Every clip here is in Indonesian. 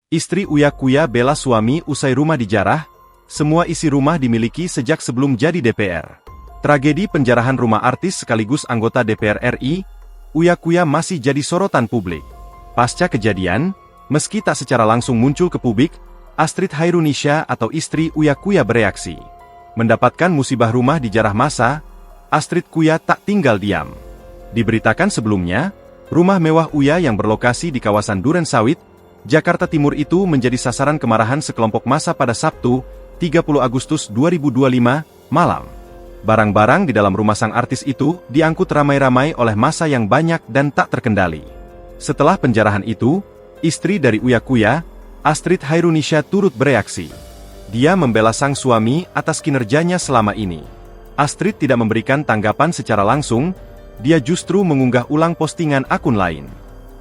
Istri Uya Kuya bela suami usai rumah dijarah. Semua isi rumah dimiliki sejak sebelum jadi DPR. Tragedi penjarahan rumah artis sekaligus anggota DPR RI, Uya Kuya masih jadi sorotan publik. Pasca kejadian, meski tak secara langsung muncul ke publik, Astrid Khairunisha atau istri Uya Kuya bereaksi. Mendapatkan musibah rumah dijarah massa, Astrid Kuya tak tinggal diam. Diberitakan sebelumnya, rumah mewah Uya yang berlokasi di kawasan Duren Sawit, Jakarta Timur itu menjadi sasaran kemarahan sekelompok massa pada Sabtu, 30 Agustus 2025, malam. Barang-barang di dalam rumah sang artis itu diangkut ramai-ramai oleh massa yang banyak dan tak terkendali. Setelah penjarahan itu, istri dari Uya Kuya, Astrid Khairunisha turut bereaksi. Dia membela sang suami atas kinerjanya selama ini. Astrid tidak memberikan tanggapan secara langsung, dia justru mengunggah ulang postingan akun lain.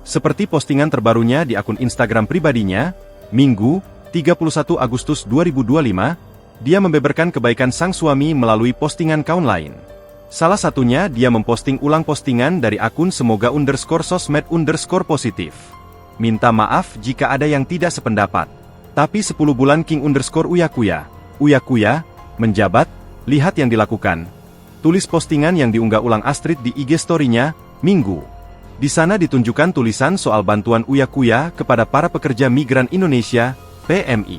Seperti postingan terbarunya di akun Instagram pribadinya, Minggu, 31 Agustus 2025, dia membeberkan kebaikan sang suami melalui postingan kaun lain. Salah satunya dia memposting ulang postingan dari akun semoga_sosmed_positif. Minta maaf jika ada yang tidak sependapat. Tapi 10 bulan King_Uya Kuya. Uya Kuya, menjabat, lihat yang dilakukan. Tulis postingan yang diunggah ulang Astrid di IG story-nya, Minggu. Di sana ditunjukkan tulisan soal bantuan Uya Kuya kepada para pekerja migran Indonesia, PMI.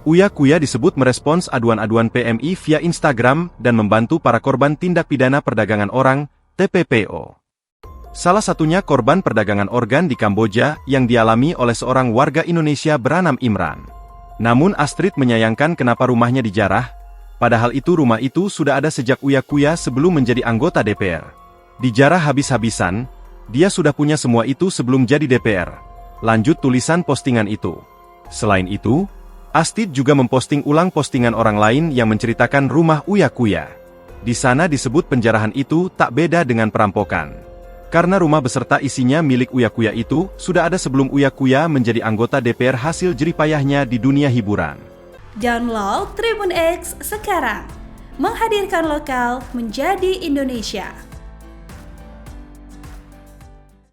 Uya Kuya disebut merespons aduan-aduan PMI via Instagram dan membantu para korban tindak pidana perdagangan orang, TPPO. Salah satunya korban perdagangan organ di Kamboja yang dialami oleh seorang warga Indonesia bernama Imran. Namun Astrid menyayangkan kenapa rumahnya dijarah, padahal itu rumah itu sudah ada sejak Uya Kuya sebelum menjadi anggota DPR. Dijarah habis-habisan, dia sudah punya semua itu sebelum jadi DPR. Lanjut tulisan postingan itu. Selain itu, Astrid juga memposting ulang postingan orang lain yang menceritakan rumah Uya Kuya. Di sana disebut penjarahan itu tak beda dengan perampokan. Karena rumah beserta isinya milik Uya Kuya itu sudah ada sebelum Uya Kuya menjadi anggota DPR hasil jeripayahnya di dunia hiburan. Download Tribun X sekarang. Menghadirkan lokal menjadi Indonesia.